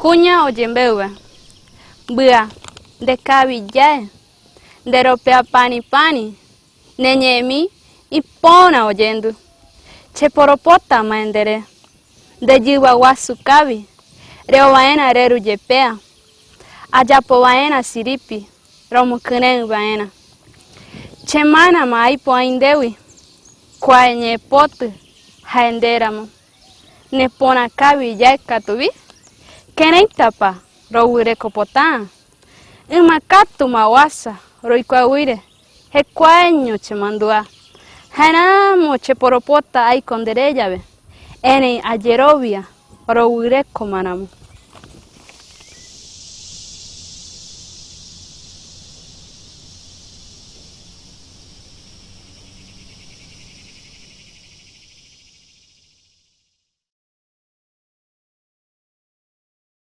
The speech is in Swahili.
Juña oyembewe, bua, de cabillae, de ropea pani, neñemi y pona oyendo, che poropota maendere, de jiwa wasu cabi, reo vaena reru yepea, ayapo vaena siripi, romu kunen vaena. Che mana ma aipo aindewi, kwa nye potu, haenderamo, ne pona cabi ya katubi, keneitapa, rowire kopota, imakatu mawasa, roikwa wire, he kwaenyo che mandua, hanamo che poropota ai kondereyave, ene ayerovia, rowire komanamu.